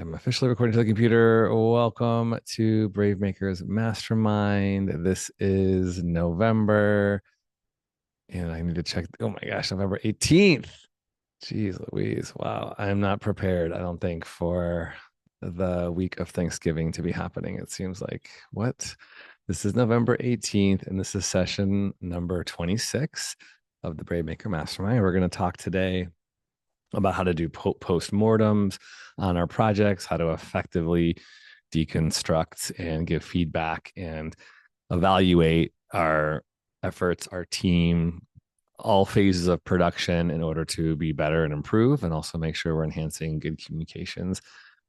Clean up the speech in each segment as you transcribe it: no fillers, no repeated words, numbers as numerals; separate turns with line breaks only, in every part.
am officially recording to the computer. Welcome to BraveMaker's Mastermind. This is November, and I need to check. Oh my gosh, November 18th. Jeez Louise. Wow. I'm not prepared, I don't think, for the week of Thanksgiving to be happening. It seems like what? This is November 18th, and this is session number 26 of the BraveMaker Mastermind. We're going to talk today about how to do post-mortems on our projects, how to effectively deconstruct and give feedback and evaluate our efforts, our team, all phases of production in order to be better and improve, and also make sure we're enhancing good communications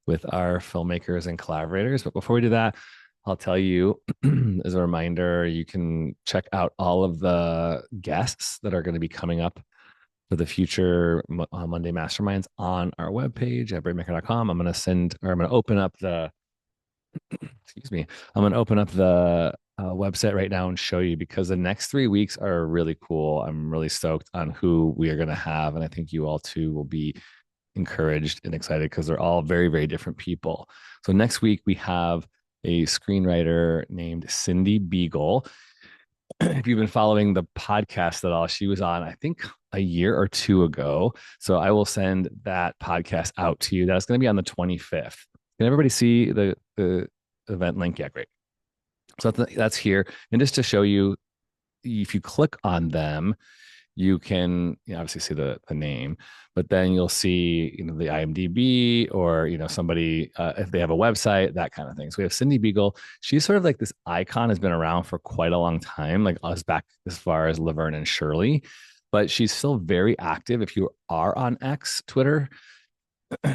with our filmmakers and collaborators. But before we do that, I'll tell you as a reminder, you can check out all of the guests that are going to be coming up for the future Monday masterminds on our webpage at bravemaker.com. I'm going to open up the, excuse me, I'm going to open up the website right now and show you, because the next 3 weeks are really cool. I'm really stoked on who we are going to have. And I think you all too will be encouraged and excited because they're all very, very different people. So next week we have a screenwriter named Cindy Beagle. If you've been following the podcast at all, she was on, I think, a year or two ago. So I will send that podcast out to you. That's going to be on the 25th. Can everybody see the event link? Yeah, great. So that's here. And just to show you, if you click on them, you can obviously see the name, but then you'll see the IMDb, or somebody if they have a website, that kind of thing. So we have Cindy Beagle. She's sort of like this icon, has been around for quite a long time, like us back as far as Laverne and Shirley, but she's still very active. If you are on X, Twitter,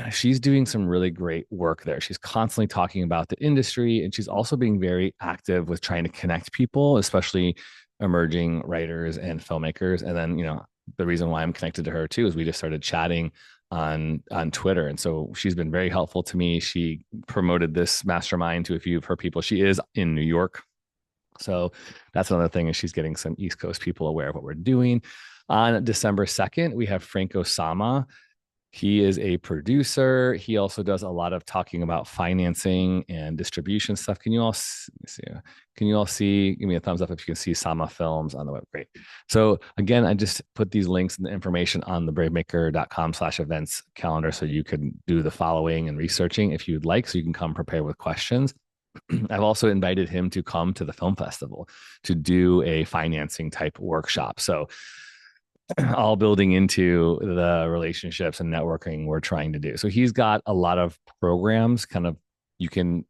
she's doing some really great work there. She's constantly talking about the industry, and she's also being very active with trying to connect people, especially emerging writers and filmmakers. And then, the reason why I'm connected to her too is we just started chatting on Twitter. And so she's been very helpful to me. She promoted this mastermind to a few of her people. She is in New York. So that's another thing, is she's getting some East Coast people aware of what we're doing. On December 2nd, we have Franco Sama. He is a producer. He also does a lot of talking about financing and distribution stuff. Can you all see? Can you all see? Give me a thumbs up if you can see Sama Films on the web. Great. So again, I just put these links and the information on the bravemaker.com/events calendar, so you can do the following and researching if you'd like, so you can come prepared with questions. I've also invited him to come to the film festival to do a financing type workshop. So all building into the relationships and networking we're trying to do. So he's got a lot of programs, kind of, you can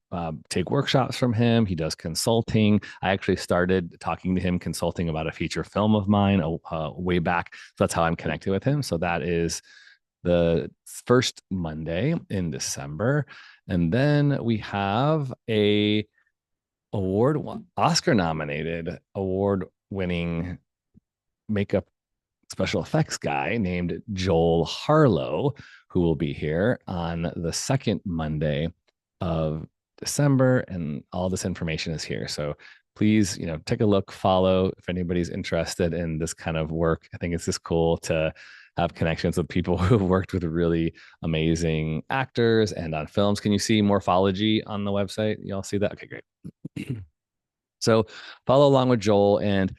take workshops from him. He does consulting. I actually started talking to him, consulting about a feature film of mine way back. So that's how I'm connected with him. So that is the first Monday in December. And then we have a Oscar nominated, award winning makeup special effects guy named Joel Harlow, who will be here on the second Monday of December. And all this information is here. So please, take a look, follow if anybody's interested in this kind of work. I think it's just cool to have connections with people who've worked with really amazing actors and on films. Can you see Morphology on the website? You all see that? Okay, great. So follow along with Joel. And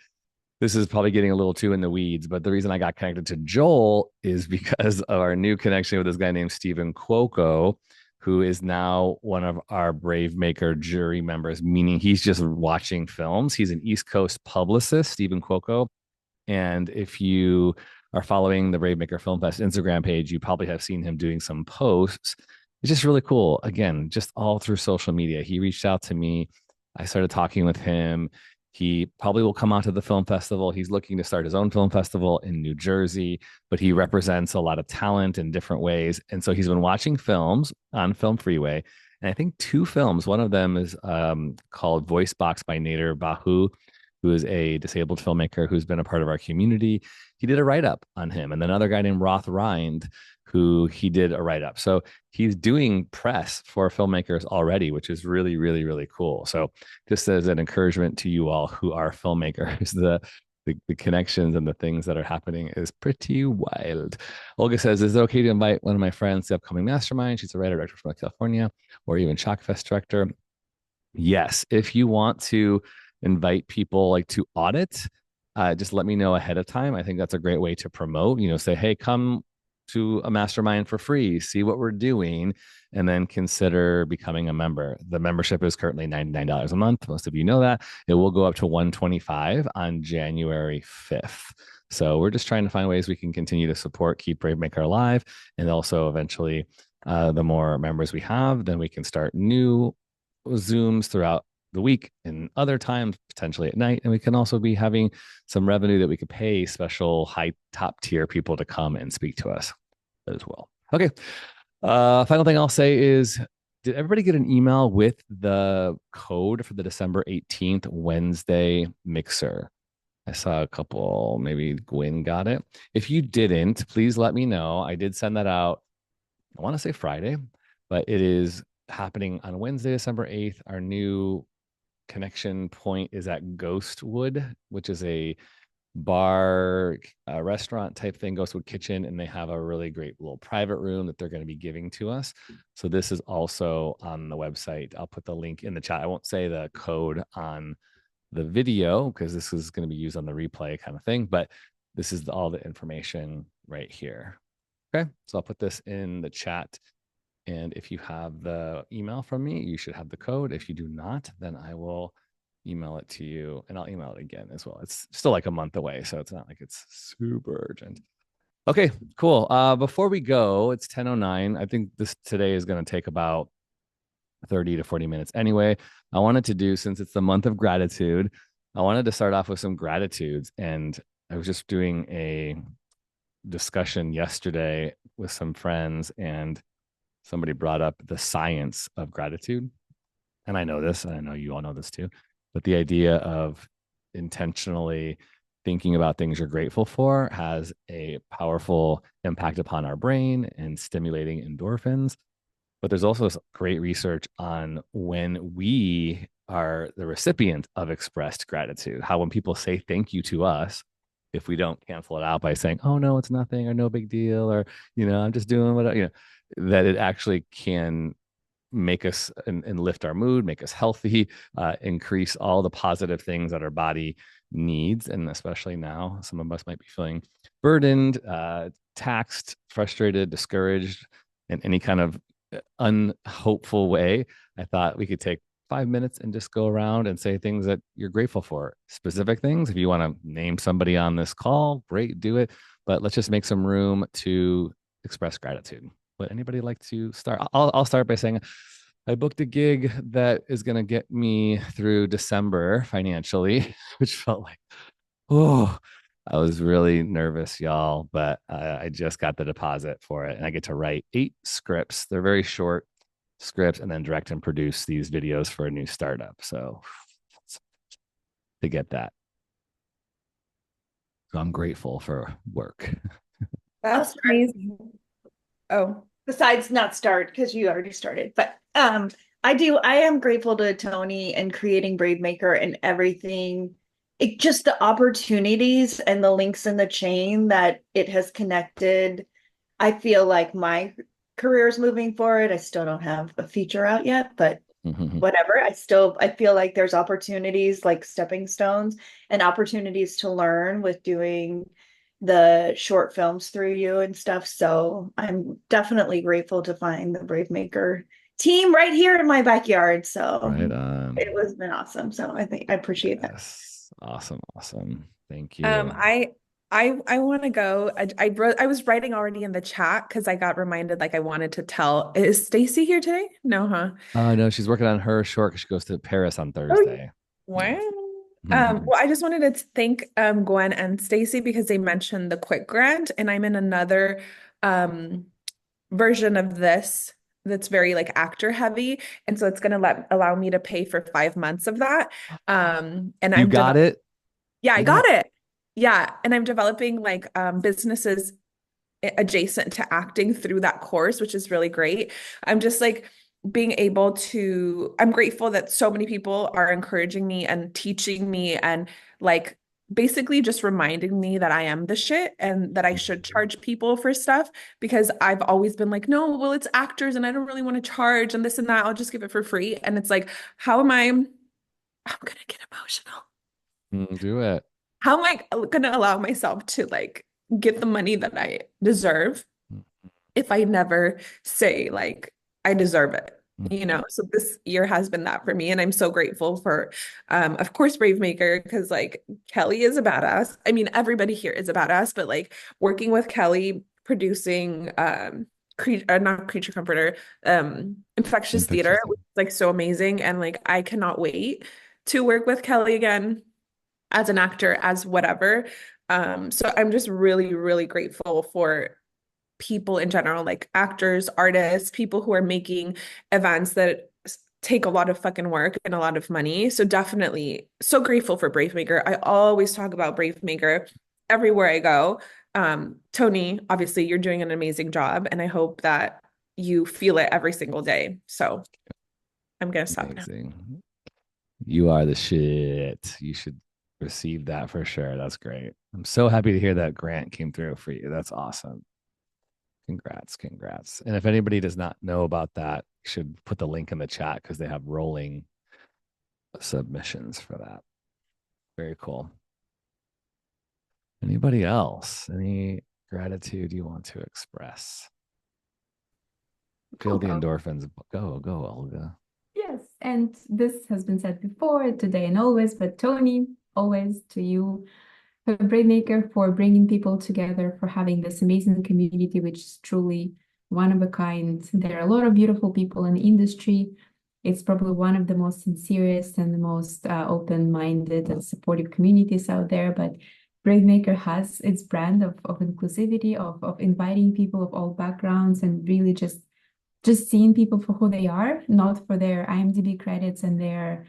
this is probably getting a little too in the weeds, but the reason I got connected to Joel is because of our new connection with this guy named Stephen Cuoco, who is now one of our BraveMaker jury members, meaning he's just watching films. He's an East Coast publicist, Stephen Cuoco. And if you are following the BraveMaker Film Fest Instagram page, you probably have seen him doing some posts. It's just really cool. Again, just all through social media. He reached out to me. I started talking with him. He probably will come out to the film festival. He's looking to start his own film festival in New Jersey, but he represents a lot of talent in different ways. And so he's been watching films on Film Freeway. And I think 2 films, one of them is called Voice Box by Nader Bahu, who is a disabled filmmaker who's been a part of our community. He did a write-up on him. And then another guy named Roth Rind, who he did a write-up. So he's doing press for filmmakers already, which is really, really, really cool. So just as an encouragement to you all who are filmmakers, the connections and the things that are happening is pretty wild. Olga says, is it okay to invite one of my friends to the upcoming mastermind? She's a writer director from California, or even Shockfest director. Yes, if you want to invite people like to audit, just let me know ahead of time. I think that's a great way to promote. Say, hey, come to a mastermind for free, see what we're doing, and then consider becoming a member. The membership is currently $99 a month. Most of you know that. It will go up to $125 on January 5th. So we're just trying to find ways we can continue to support, keep BraveMaker alive, and also eventually, the more members we have, then we can start new Zooms throughout the week and other times, potentially at night. And we can also be having some revenue that we could pay special high top tier people to come and speak to us as well. Okay. Final thing I'll say is, did everybody get an email with the code for the December 18th Wednesday mixer? I saw a couple, maybe Gwen got it. If you didn't, please let me know. I did send that out, I want to say Friday, but it is happening on Wednesday, December 8th. Our new connection point is at Ghostwood, which is a bar, restaurant type thing, Ghostwood Kitchen, and they have a really great little private room that they're going to be giving to us. So this is also on the website. I'll put the link in the chat. I won't say the code on the video because this is going to be used on the replay kind of thing, but this is all the information right here. Okay, so I'll put this in the chat. And if you have the email from me, you should have the code. If you do not, then I will email it to you, and I'll email it again as well. It's still like a month away, so it's not like it's super urgent. Okay, cool. Before we go, it's 10:09. I think this today is going to take about 30 to 40 minutes anyway. I wanted to do, since it's the month of gratitude, I wanted to start off with some gratitudes. And I was just doing a discussion yesterday with some friends, and somebody brought up the science of gratitude. And I know this, and I know you all know this too, but the idea of intentionally thinking about things you're grateful for has a powerful impact upon our brain and stimulating endorphins. But there's also great research on when we are the recipient of expressed gratitude, how when people say thank you to us, if we don't cancel it out by saying, oh, no, it's nothing, or no big deal, or, I'm just doing what, that it actually can make us and lift our mood, make us healthy, increase all the positive things that our body needs. And especially now, some of us might be feeling burdened, taxed, frustrated, discouraged, in any kind of unhopeful way. I thought we could take 5 minutes and just go around and say things that you're grateful for, specific things. If you want to name somebody on this call, great, do it. But let's just make some room to express gratitude. Would anybody like to start? I'll start by saying I booked a gig that is going to get me through December financially, which felt like, oh, I was really nervous, y'all, but I just got the deposit for it, and I get to write 8 scripts. They're very short scripts, and then direct and produce these videos for a new startup. So to get that, so I'm grateful for work.
That's amazing. Oh, besides not start because you already started, but I am grateful to Tony and creating BraveMaker and everything. It just the opportunities and the links in the chain that it has connected. I feel like my career is moving forward. I still don't have a feature out yet, but whatever. I feel like there's opportunities like stepping stones and opportunities to learn with doing the short films through you and stuff. So I'm definitely grateful to find the BraveMaker team right here in my backyard. So
Right on.
it was been awesome. So I think I appreciate that.
Awesome. Thank you.
I want to go. I was writing already in the chat because I got reminded like I wanted to tell. Is Stacy here today? No, huh?
Oh no, she's working on her short because she goes to Paris on Thursday.
Wow. Well, I just wanted to thank Gwen and Stacy because they mentioned the Quick Grant, and I'm in another version of this that's very like actor heavy, and so it's going to allow me to pay for 5 months of that. And
you got it?
Yeah, I got it. Yeah, and I'm developing like businesses adjacent to acting through that course, which is really great. I'm just like being able to, I'm grateful that so many people are encouraging me and teaching me and like basically just reminding me that I am the shit and that I should charge people for stuff because I've always been like, no, well, it's actors and I don't really want to charge and this and that. I'll just give it for free. And it's like, I'm gonna get emotional.
Do it.
How am I gonna allow myself to like get the money that I deserve if I never say like I deserve it? You know, so this year has been that for me, and I'm so grateful for, of course, BraveMaker, because like Kelly is a badass. I mean, everybody here is a badass, but like working with Kelly, producing, not Creature Comforter, Infectious Theater
Infectious.
was like so amazing, and like I cannot wait to work with Kelly again as an actor, as whatever. So I'm just really, really grateful for people in general, like actors, artists, people who are making events that take a lot of fucking work and a lot of money. So definitely so grateful for BraveMaker. I always talk about BraveMaker everywhere I go. Tony, obviously you're doing an amazing job and I hope that you feel it every single day. So I'm gonna stop now.
Amazing. You are the shit. You should receive that for sure. That's great. I'm so happy to hear that grant came through for you. That's awesome. Congrats, congrats. And if anybody does not know about that, you should put the link in the chat because they have rolling submissions for that. Very cool. Anybody else? Any gratitude you want to express? Feel the endorphins. Go, Olga.
Yes, and this has been said before, today and always, but Tony, always to you, for BraveMaker, for bringing people together, for having this amazing community, which is truly one of a kind. There are a lot of beautiful people in the industry. It's probably one of the most sincerest and the most open-minded and supportive communities out there, but BraveMaker has its brand of inclusivity, of inviting people of all backgrounds and really just seeing people for who they are, not for their IMDb credits and their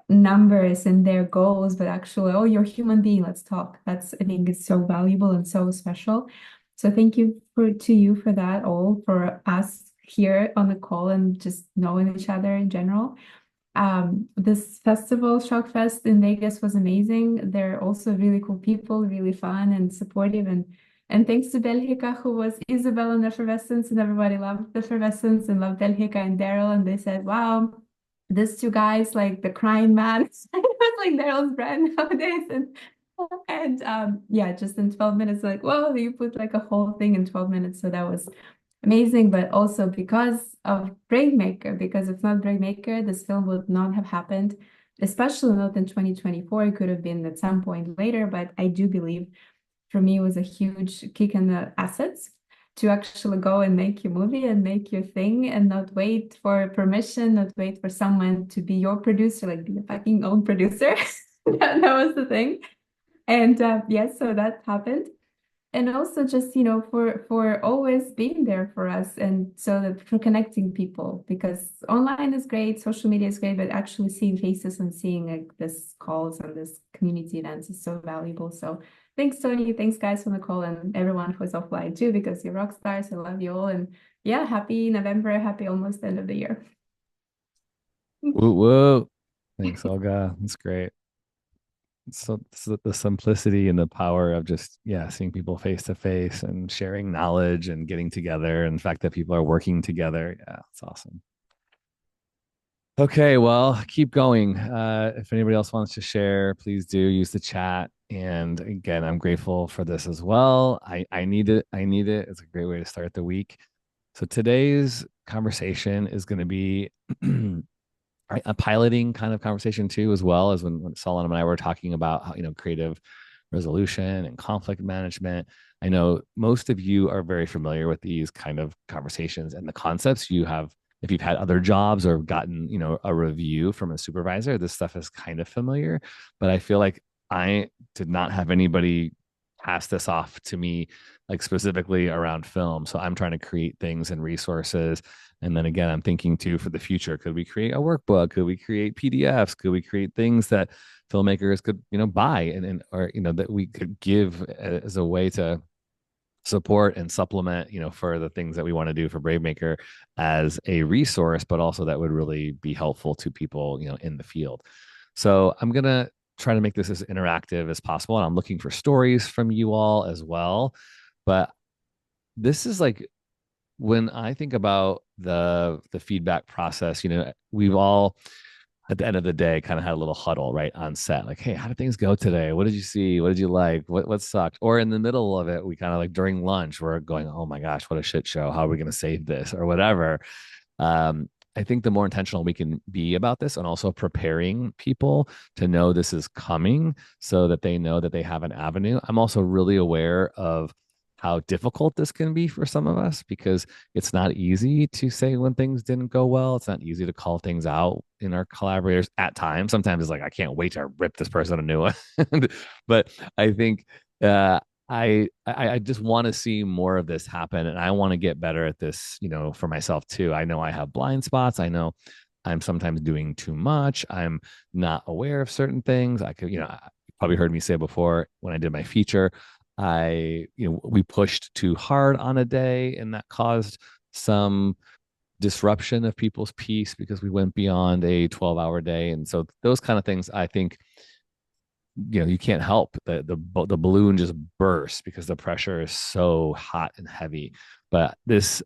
numbers and their goals, but actually, oh, you're a human being, let's talk. That's, I think it's so valuable and so special. So thank you to you for that, all for us here on the call and just knowing each other in general. This festival, Shockfest in Vegas, was amazing. They're also really cool people, really fun and supportive. And thanks to Belgica, who was Isabel in Effervescence, and everybody loved Effervescence and loved Belgica and Daryl. And they said, wow, these two guys, like the crying man, it was like Daryl's brand nowadays. And yeah, just in 12 minutes, like, whoa, you put like a whole thing in 12 minutes. So that was amazing, but also because of BraveMaker, because if not BraveMaker, this film would not have happened, especially not in 2024. It could have been at some point later, but I do believe for me it was a huge kick in the assets to actually go and make your movie and make your thing and not wait for permission, not wait for someone to be your producer, like be a fucking own producer. That was the thing. And yes, so that happened. And also just, you know, for always being there for us and so that for connecting people, because online is great, social media is great, but actually seeing faces and seeing like this calls and this community events is so valuable. So thanks, Tony. Thanks, guys, for the call and everyone who's offline too, because you're rock stars. I love you all. And yeah, happy November, happy almost end of the year.
Woo woo. Thanks, Olga. That's great. So the simplicity and the power of just seeing people face to face and sharing knowledge and getting together and the fact that people are working together, it's awesome. Okay, well, keep going. If anybody else wants to share, please do use the chat. And again, I'm grateful for this as well. I need it. It's a great way to start the week. So today's conversation is going to be a piloting kind of conversation too, as well as when Solon and I were talking about how, creative resolution and conflict management. I know most of you are very familiar with these kind of conversations and the concepts you have. If you've had other jobs or gotten, a review from a supervisor, this stuff is kind of familiar, but I feel like I did not have anybody pass this off to me, like specifically around film. So I'm trying to create things and resources. And then again, I'm thinking too for the future, could we create a workbook? Could we create PDFs? Could we create things that filmmakers could, buy or, that we could give as a way to support and supplement, for the things that we want to do for BraveMaker as a resource, but also that would really be helpful to people, in the field. So I'm going to try to make this as interactive as possible. And I'm looking for stories from you all as well. But this is like, when I think about the feedback process, we've all at the end of the day kind of had a little huddle right on set, like, hey, how did things go today? What did you see? What did you like? What sucked? Or in the middle of it, we kind of like during lunch, we're going, oh my gosh, what a shit show. How are we going to save this or whatever? I think the more intentional we can be about this, and also preparing people to know this is coming so that they know that they have an avenue. I'm also really aware of how difficult this can be for some of us, because it's not easy to say when things didn't go well. It's not easy to call things out in our collaborators at times. Sometimes it's like, I can't wait to rip this person a new one. But I think I just want to see more of this happen, and I want to get better at this, for myself too. I know I have blind spots. I know I'm sometimes doing too much. I'm not aware of certain things. I could, you probably heard me say before, when I did my feature, we pushed too hard on a day, and that caused some disruption of people's peace because we went beyond a 12-hour day. And so those kind of things, I think, you can't help the balloon just bursts because the pressure is so hot and heavy. But this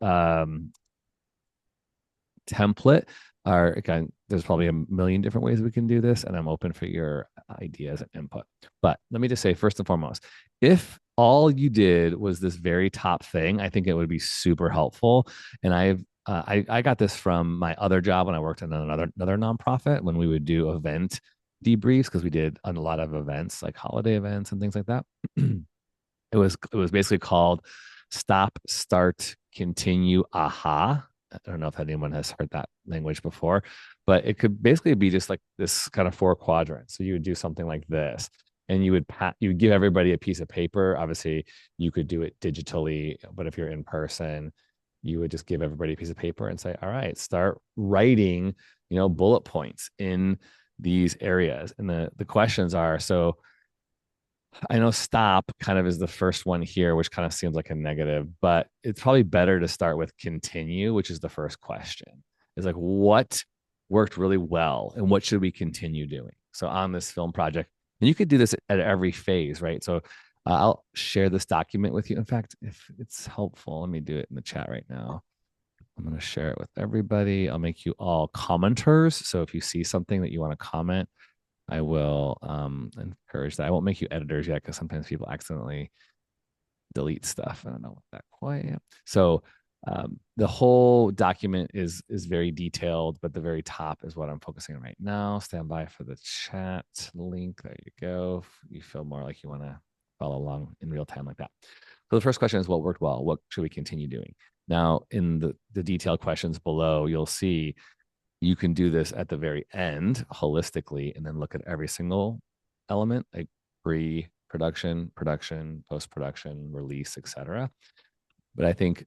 template are, again, there's probably a million different ways we can do this, and I'm open for your ideas and input. But let me just say, first and foremost, if all you did was this very top thing, I think it would be super helpful. And I got this from my other job when I worked in another nonprofit, when we would do event debriefs, because we did a lot of events like holiday events and things like that. It was basically called stop, start, continue, aha. I don't know if anyone has heard that language before, but it could basically be just like this kind of 4 quadrants. So you would do something like this, and you would give everybody a piece of paper. Obviously, you could do it digitally, but if you're in person, you would just give everybody a piece of paper and say, all right, start writing, bullet points in these areas. And the questions are, so I know stop kind of is the first one here, which kind of seems like a negative, but it's probably better to start with continue, which is the first question. It's like, what worked really well and what should we continue doing? So on this film project, and you could do this at every phase, right? So I'll share this document with you. In fact, if it's helpful, let me do it in the chat right now. I'm going to share it with everybody. I'll make you all commenters. So if you see something that you want to comment, I will encourage that. I won't make you editors yet, because sometimes people accidentally delete stuff. I don't know what that quite. Yeah. So the whole document is very detailed, but the very top is what I'm focusing on right now. Stand by for the chat link. There you go. If you feel more like you want to follow along in real time like that. So the first question is, what worked well? What should we continue doing? Now, in the detailed questions below, you'll see you can do this at the very end holistically, and then look at every single element, like pre-production, production, post-production, release, etc. But I think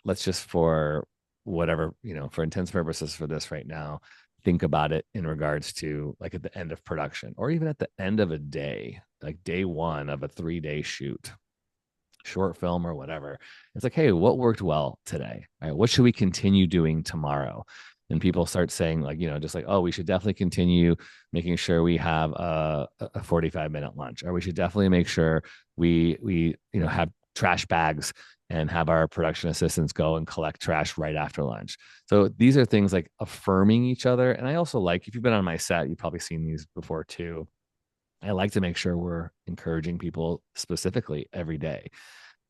let's just, for whatever, for intents purposes for this right now, think about it in regards to like at the end of production, or even at the end of a day, like day 1 of a 3-day shoot, short film or whatever. It's like, hey, what worked well today? All right, what should we continue doing tomorrow? And people start saying, like, just like, oh, we should definitely continue making sure we have a 45-minute lunch, or we should definitely make sure we have trash bags and have our production assistants go and collect trash right after lunch. So these are things like affirming each other. And I also like, if you've been on my set, you've probably seen these before too. I like to make sure we're encouraging people specifically every day,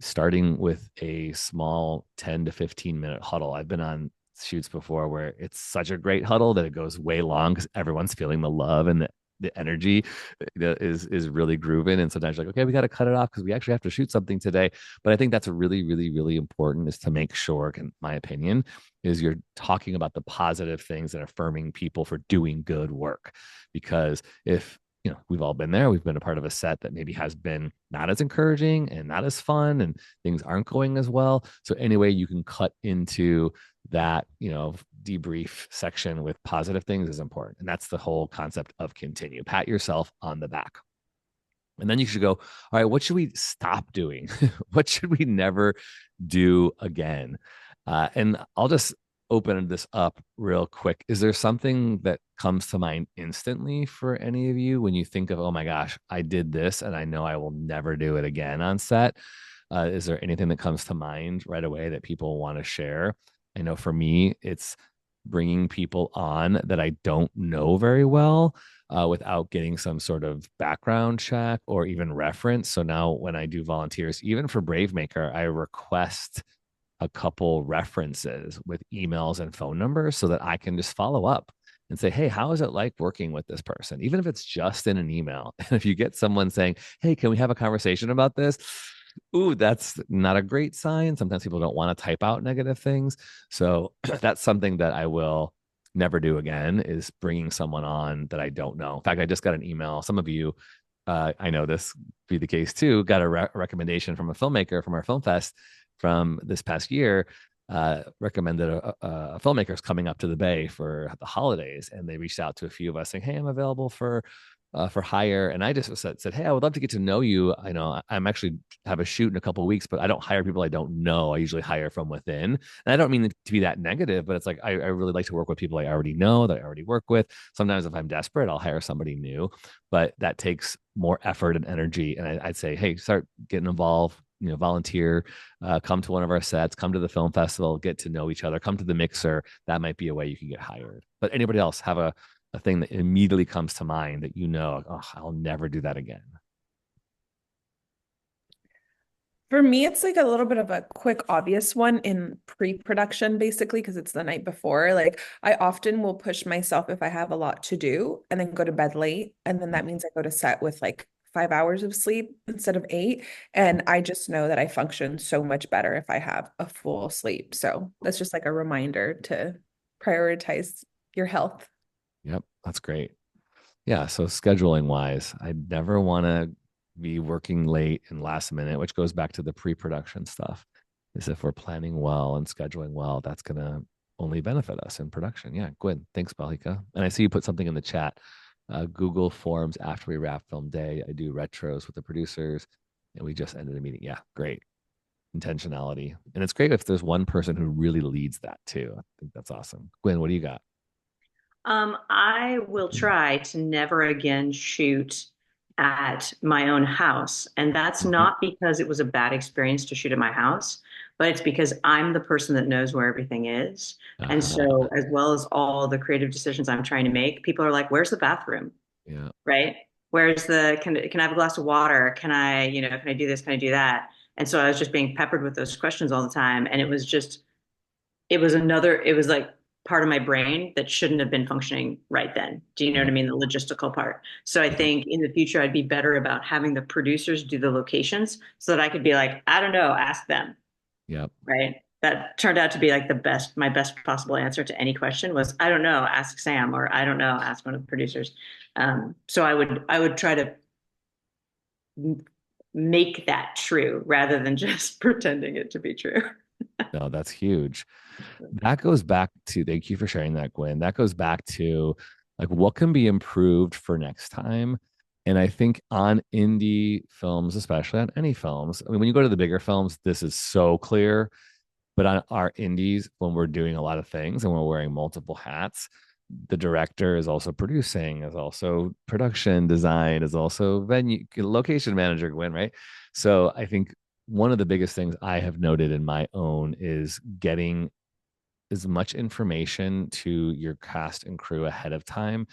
starting with a small 10 to 15-minute huddle. I've been on shoots before where it's such a great huddle that it goes way long because everyone's feeling the love and the energy is really grooving. And sometimes you're like, okay, we got to cut it off because we actually have to shoot something today. But I think that's really, really, really important, is to make sure, in my opinion, is you're talking about the positive things and affirming people for doing good work. Because if we've all been there. We've been a part of a set that maybe has been not as encouraging and not as fun, and things aren't going as well. So anyway, you can cut into that, debrief section with positive things is important. And that's the whole concept of continue. Pat yourself on the back. And then you should go, all right, what should we stop doing? What should we never do again? And I'll just open this up real quick. Is there something that comes to mind instantly for any of you when you think of, oh my gosh, I did this and I know I will never do it again on set? Is there anything that comes to mind right away that people want to share? I know for me, it's bringing people on that I don't know very well, without getting some sort of background check or even reference. So now when I do volunteers, even for BraveMaker, I request a couple references with emails and phone numbers so that I can just follow up and say, hey, how is it like working with this person? Even if it's just in an email. And if you get someone saying, hey, can we have a conversation about this? Ooh, that's not a great sign. Sometimes people don't want to type out negative things. So that's something that I will never do again, is bringing someone on that I don't know. In fact, I just got an email. Some of you, I know this be the case too, got a recommendation from a filmmaker from our film fest from this past year. Recommended a filmmaker's coming up to the Bay for the holidays, and they reached out to a few of us saying, hey, I'm available for hire. And I just said, hey, I would love to get to know you. I know I'm actually have a shoot in a couple of weeks, but I don't hire people I don't know. I usually hire from within. And I don't mean to be that negative, but it's like I really like to work with people I already know, that I already work with. Sometimes if I'm desperate, I'll hire somebody new, but that takes more effort and energy. And I'd say, hey, start getting involved, volunteer, come to one of our sets, come to the film festival, get to know each other, come to the mixer. That might be a way you can get hired. But anybody else have a thing that immediately comes to mind that oh, I'll never do that again?
For me, it's like a little bit of a quick, obvious one in pre-production, basically, because it's the night before. Like, I often will push myself if I have a lot to do and then go to bed late. And then that means I go to set with like 5 hours of sleep instead of 8. And I just know that I function so much better if I have a full sleep. So that's just like a reminder to prioritize your health.
Yep, that's great. Yeah, so scheduling wise, I never want to be working late and last minute, which goes back to the pre-production stuff. Is if we're planning well and scheduling well, that's going to only benefit us in production. Yeah, good. Thanks, Balika. And I see you put something in the chat. Google Forms after we wrap film day. I do retros with the producers, and we just ended a meeting. Yeah, great. Intentionality. And it's great if there's one person who really leads that too. I think that's awesome. Gwen, what do you got?
I will try to never again shoot at my own house. And that's not because it was a bad experience to shoot at my house, but it's because I'm the person that knows where everything is. And so, as well as all the creative decisions I'm trying to make, people are like, where's the bathroom?
Yeah.
Right? Where's can I have a glass of water? Can I do this? Can I do that? And so I was just being peppered with those questions all the time. And it was like part of my brain that shouldn't have been functioning right then. Do you know what I mean? The logistical part. So I think in the future, I'd be better about having the producers do the locations so that I could be like, I don't know, ask them.
Yep.
Right. That turned out to be like my best possible answer to any question was, I don't know, ask Sam, or I don't know, ask one of the producers. So I would try to make that true rather than just pretending it to be true.
No, that's huge. That goes back to, thank you for sharing that, Gwen. That goes back to like what can be improved for next time. And I think on indie films, especially on any films, I mean, when you go to the bigger films, this is so clear. But on our indies, when we're doing a lot of things and we're wearing multiple hats, the director is also producing, is also production design, is also venue, location manager, Gwen, right? So I think one of the biggest things I have noted in my own is getting as much information to your cast and crew ahead of time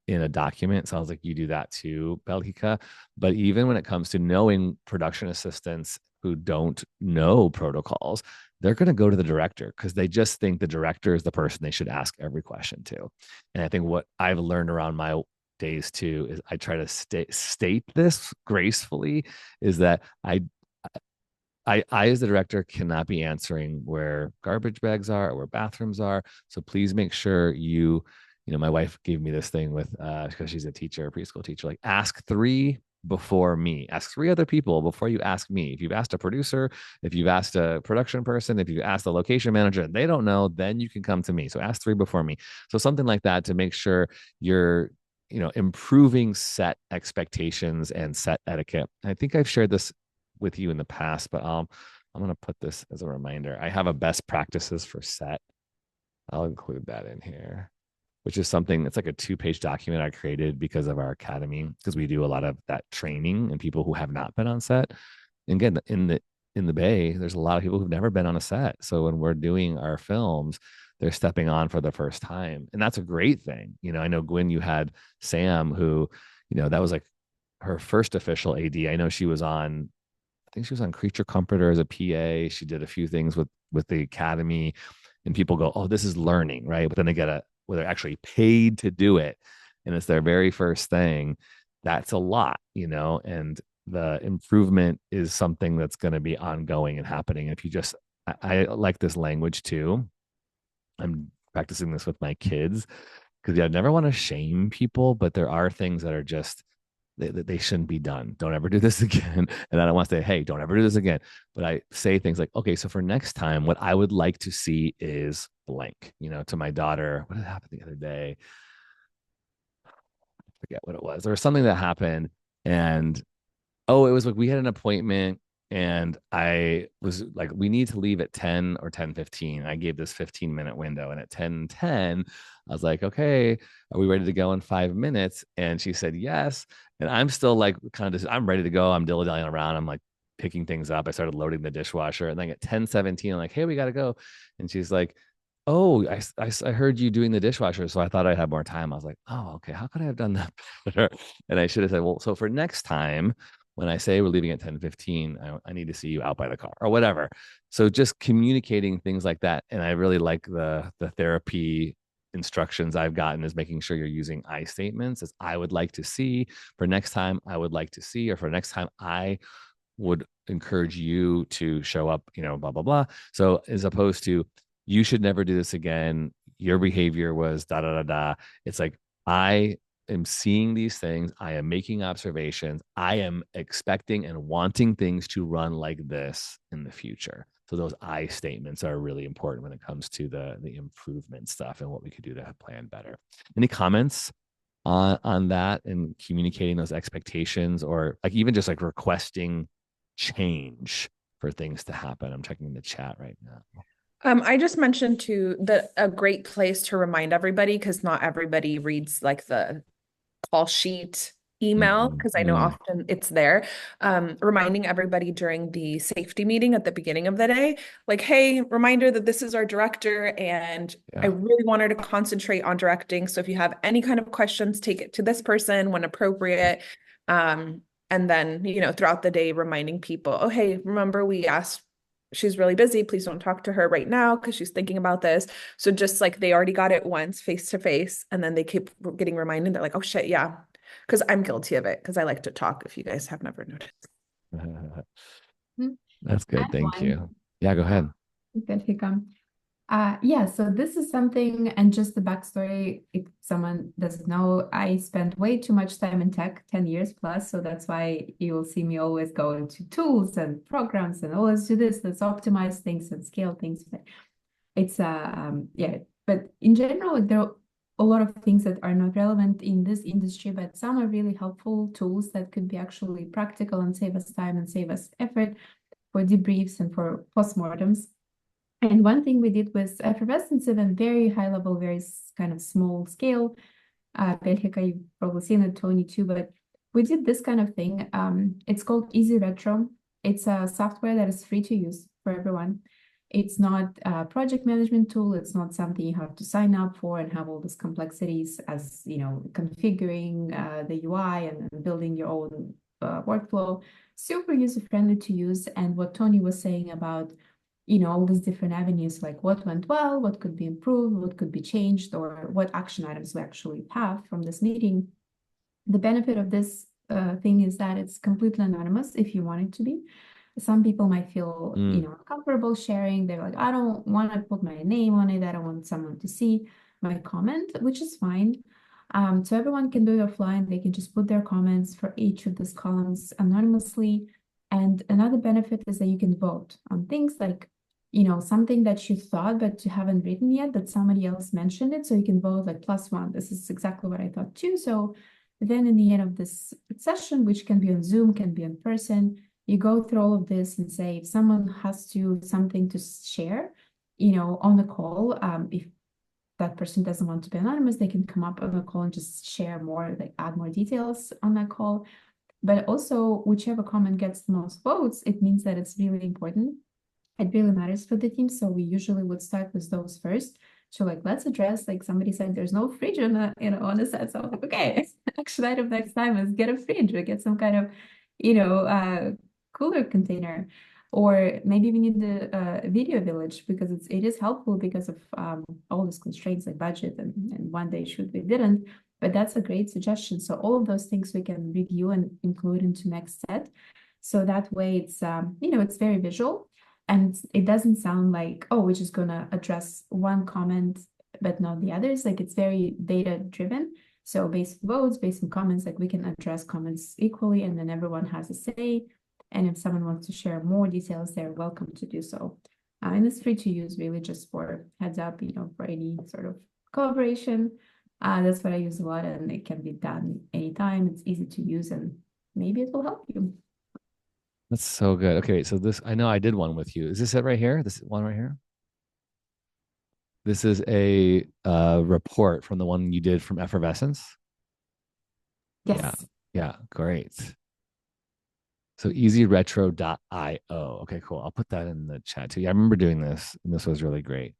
in a document. Sounds like you do that too, Belgica. But even when it comes to knowing production assistants who don't know protocols, they're going to go to the director because they just think the director is the person they should ask every question to. And I think what I've learned around my days too is I try to state this gracefully, is that I, as the director, cannot be answering where garbage bags are or where bathrooms are. So please make sure my wife gave me this thing with, because she's a teacher, a preschool teacher, like ask 3 before me, ask 3 other people before you ask me. If you've asked a producer, if you've asked a production person, if you've asked the location manager, and they don't know, then you can come to me. So ask 3 before me. So something like that to make sure you're, improving set expectations and set etiquette. I think I've shared this with you in the past, but I'm going to put this as a reminder. I have a best practices for set I'll include that in here, which is something that's like a 2-page document I created because of our academy, because we do a lot of that training and people who have not been on set. And again, in the Bay, there's a lot of people who've never been on a set. So when we're doing our films, they're stepping on for the first time. And that's a great thing. You know, I know Gwen, you had Sam who, you know, that was like her first official AD. I know she was on, I think she was on Creature Comforter as a PA. She did a few things with the Academy, and people go, "Oh, this is learning," right? But then they get where they're actually paid to do it, and it's their very first thing. That's a lot, you know, and the improvement is something that's going to be ongoing and happening. If you just, I like this language too. I'm practicing this with my kids because I never want to shame people, but there are things that are just they shouldn't be done. Don't ever do this again. And I don't want to say, hey, don't ever do this again. But I say things like, okay, so for next time, what I would like to see is blank, you know, to my daughter. What had happened the other day? I forget what it was. There was something that happened, and oh, it was like we had an appointment and I was like, we need to leave at 10 or 10:15. I gave this 15-minute window. And at 10:10, I was like, okay, are we ready to go in 5 minutes? And she said, yes. And I'm still like, kind of just, I'm ready to go. I'm dilly-dallying around. I'm like picking things up. I started loading the dishwasher. And then at 10:17, I'm like, hey, we got to go. And she's like, oh, I heard you doing the dishwasher. So I thought I'd have more time. I was like, oh, okay. How could I have done that better? And I should have said, well, so for next time, when I say we're leaving at 10:15, I need to see you out by the car or whatever. So just communicating things like that. And I really like the therapy instructions I've gotten is making sure you're using I statements as I would like to see, for next time I would like to see, or for next time I would encourage you to show up, you know, blah, blah, blah. So as opposed to you should never do this again. Your behavior was da da da da. It's like I am seeing these things. I am making observations. I am expecting and wanting things to run like this in the future. So those I statements are really important when it comes to the improvement stuff and what we could do to plan better. Any comments on that and communicating those expectations, or like even just like requesting change for things to happen? I'm checking the chat right now.
I just mentioned too that a great place to remind everybody, because not everybody reads like the call sheet email, because I know often it's there. Reminding everybody during the safety meeting at the beginning of the day, like, hey, reminder that this is our director, and I really want her to concentrate on directing. So if you have any kind of questions, take it to this person when appropriate. And then, you know, throughout the day, reminding people, oh, hey, remember we asked, she's really busy. Please don't talk to her right now because she's thinking about this. So just like they already got it once face to face, and then they keep getting reminded. They're like, oh shit, yeah. Because I'm guilty of it, because I like to talk, if you guys have never noticed.
That's good. Thank you. Yeah, go ahead.
Good, Hikam. Yeah, so this is something, and just the backstory, if someone doesn't know, I spent way too much time in tech, 10 years plus, so that's why you will see me always go into tools and programs and always do this, let's optimize things and scale things. But it's, yeah, but in general, there are a lot of things that are not relevant in this industry, but some are really helpful tools that could be actually practical and save us time and save us effort for debriefs and for postmortems. And one thing we did was effervescence at a very high level, very kind of small scale. Belhika, you've probably seen it, Tony too, but we did this kind of thing. It's called Easy Retro. It's a software that is free to use for everyone. It's not a project management tool. It's not something you have to sign up for and have all these complexities as, you know, configuring the UI and building your own workflow. Super user-friendly to use. And what Tony was saying about, you know, all these different avenues, like what went well, what could be improved, what could be changed, or what action items we actually have from this meeting. The benefit of this thing is that it's completely anonymous if you want it to be. Some people might feel, you know, uncomfortable sharing. They're like, I don't want to put my name on it. I don't want someone to see my comment, which is fine. So everyone can do it offline. They can just put their comments for each of these columns anonymously. And another benefit is that you can vote on things like, you know, something that you thought but you haven't written yet, but somebody else mentioned it. So you can vote like +1. This is exactly what I thought too. So then in the end of this session, which can be on Zoom, can be in person, you go through all of this and say, if someone has something to share, you know, on the call, if that person doesn't want to be anonymous, they can come up on the call and just share more, like add more details on that call. But also, whichever comment gets the most votes, it means that it's really important. It really matters for the team. So we usually would start with those first. So like, let's address, like somebody said, there's no fridge on the, on the set. So I'm like, okay, action item next time is get a fridge or get some kind of, cooler container. Or maybe we need the video village because it is helpful because of all these constraints like budget and one day shoot we didn't. But that's a great suggestion. So all of those things we can review and include into next set. So that way it's, it's very visual and it doesn't sound like, oh, we're just going to address one comment, but not the others. Like it's very data driven. So based on votes, based on comments, like we can address comments equally and then everyone has a say. And if someone wants to share more details, they're welcome to do so. And it's free to use really just for heads up, for any sort of collaboration. That's what I use a lot and it can be done anytime. It's easy to use and maybe it will help you.
That's so good. Okay, so this, I know I did one with you. Is this it right here? This one right here? This is a report from the one you did from Effervescence.
Yes.
Yeah. Yeah. Great. So easyretro.io. Okay, cool. I'll put that in the chat too. Yeah, I remember doing this and this was really great.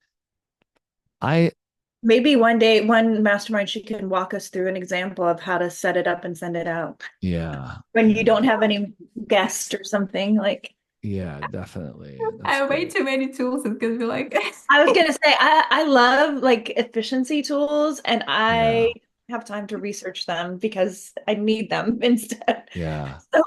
Maybe one day, one mastermind, she can walk us through an example of how to set it up and send it out.
Yeah.
When you don't have any guests or something like.
Yeah, definitely.
I have way too many tools. It's gonna be like.
I was gonna say I love like efficiency tools, and I have time to research them because I need them instead.
Yeah.
So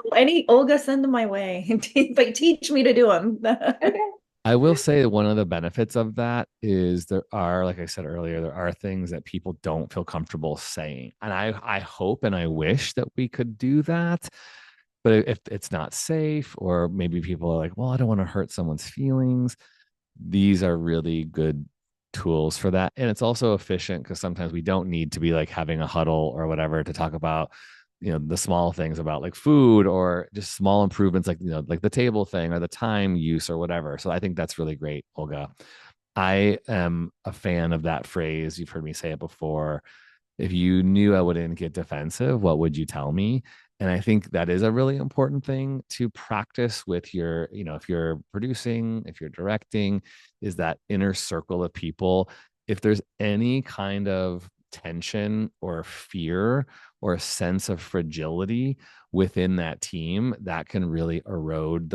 Olga, send them my way, but teach me to do them.
Okay.
I will say that one of the benefits of that is there are, like I said earlier, there are things that people don't feel comfortable saying. And I hope and I wish that we could do that. But if it's not safe, or maybe people are like, well, I don't want to hurt someone's feelings, these are really good tools for that. And it's also efficient because sometimes we don't need to be like having a huddle or whatever to talk about the small things about like food or just small improvements like like the table thing or the time use or whatever. So I think that's really great, Olga. I am a fan of that phrase. You've heard me say it before. If you knew I wouldn't get defensive, what would you tell me? And I think that is a really important thing to practice with your, if you're producing, if you're directing, is that inner circle of people. If there's any kind of tension or fear or a sense of fragility within that team, that can really erode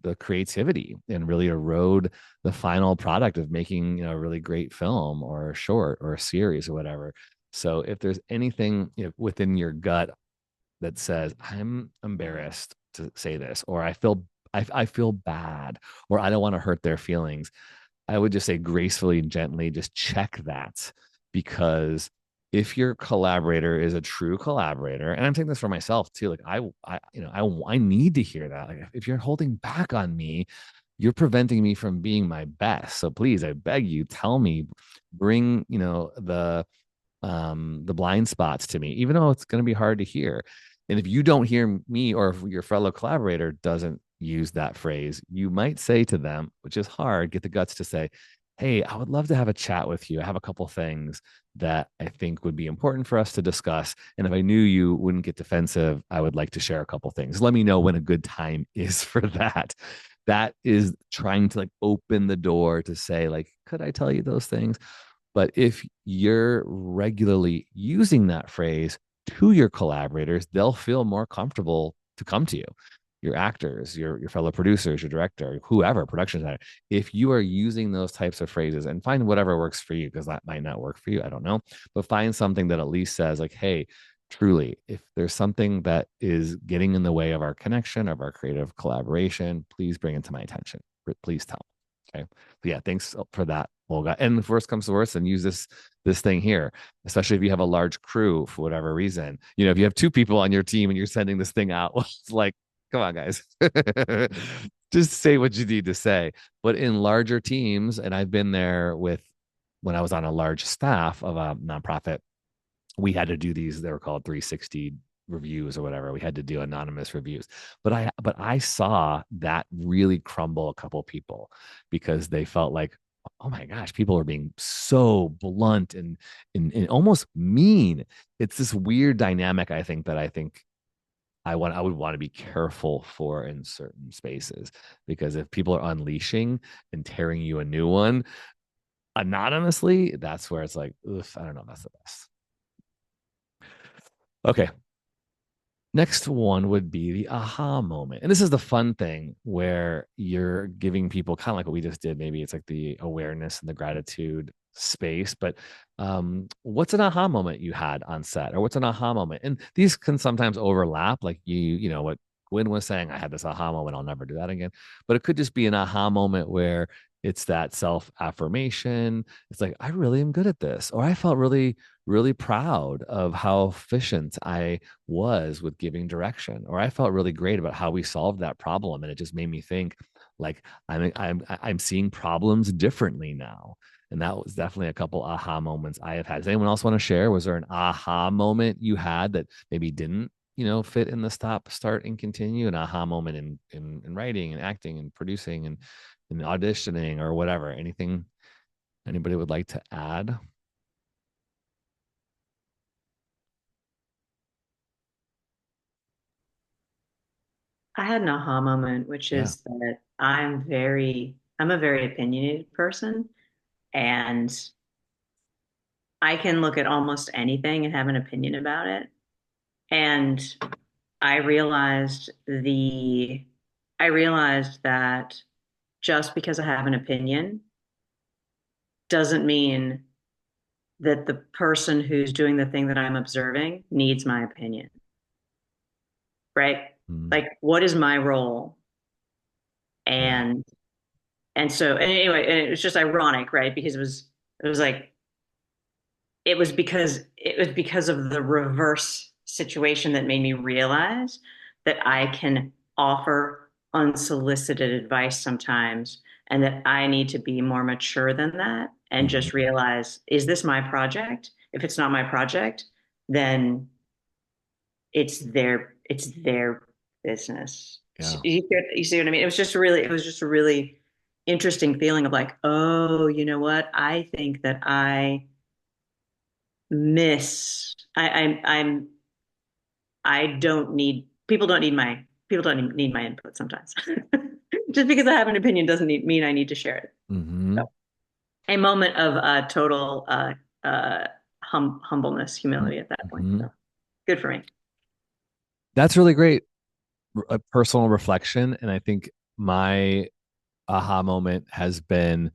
the creativity and really erode the final product of making a really great film or a short or a series or whatever. So if there's anything within your gut that says, I'm embarrassed to say this, or I feel bad, or I don't want to hurt their feelings, I would just say gracefully and gently, just check that. Because if your collaborator is a true collaborator, and I'm saying this for myself too, like I need to hear that. Like if you're holding back on me, you're preventing me from being my best. So please, I beg you, tell me, bring, the blind spots to me, even though it's going to be hard to hear. And if you don't hear me, or if your fellow collaborator doesn't use that phrase, you might say to them, which is hard, get the guts to say, hey, I would love to have a chat with you. I have a couple things that I think would be important for us to discuss. And if I knew you wouldn't get defensive, I would like to share a couple things. Let me know when a good time is for that. That is trying to like open the door to say, like, could I tell you those things? But if you're regularly using that phrase to your collaborators, they'll feel more comfortable to come to you. Your actors, your fellow producers, your director, whoever, production designer. If you are using those types of phrases, and find whatever works for you, because that might not work for you, I don't know, but find something that at least says like, hey, truly, if there's something that is getting in the way of our connection, of our creative collaboration, please bring it to my attention. Please tell me. Okay. So yeah, thanks for that, Olga. And if worst comes to worst, then use this thing here, especially if you have a large crew for whatever reason. If you have 2 people on your team and you're sending this thing out, it's like, come on, guys. Just say what you need to say. But in larger teams, and I've been there when I was on a large staff of a nonprofit, we had to do these, they were called 360 reviews or whatever. We had to do anonymous reviews. But I saw that really crumble a couple people because they felt like, oh my gosh, people are being so blunt and almost mean. It's this weird dynamic, I think I would want to be careful for in certain spaces, because if people are unleashing and tearing you a new one anonymously, that's where it's like, oof, I don't know if that's the best. Okay. Next one would be the aha moment. And this is the fun thing where you're giving people kind of like what we just did. Maybe it's like the awareness and the gratitude space, but what's an aha moment you had on set, or what's an aha moment? And these can sometimes overlap. Like you know, what Gwen was saying, I had this aha moment, I'll never do that again. But it could just be an aha moment where it's that self affirmation. It's like, I really am good at this, or I felt really, really proud of how efficient I was with giving direction, or I felt really great about how we solved that problem, and it just made me think, like, I'm seeing problems differently now. And that was definitely a couple aha moments I have had. Does anyone else want to share? Was there an aha moment you had that maybe didn't, fit in the stop, start, and continue? An aha moment in writing and acting and producing and auditioning or whatever. Anything anybody would like to add?
I had an aha moment, which
Yeah.
is that I'm a very opinionated person, and I can look at almost anything and have an opinion about it. And I realized the, I realized that just because I have an opinion doesn't mean that the person who's doing the thing that I'm observing needs my opinion, right?
Mm,
Like, what is my role?
yeah.
And and anyway, and it was just ironic, right? Because it was like it was because of the reverse situation that made me realize that I can offer unsolicited advice sometimes, and that I need to be more mature than that and just
Mhm.
realize, is this my project? If it's not my project, then it's their business.
Yeah.
You see what I mean? It was just a really interesting feeling of like, oh, you know what? I think that I'm I don't need people don't need my input sometimes. Just because I have an opinion doesn't mean I need to share it.
Hmm.
So a moment of total humbleness, humility at that point.
Hmm.
So good for me.
That's really great. A personal reflection. And I think my aha moment has been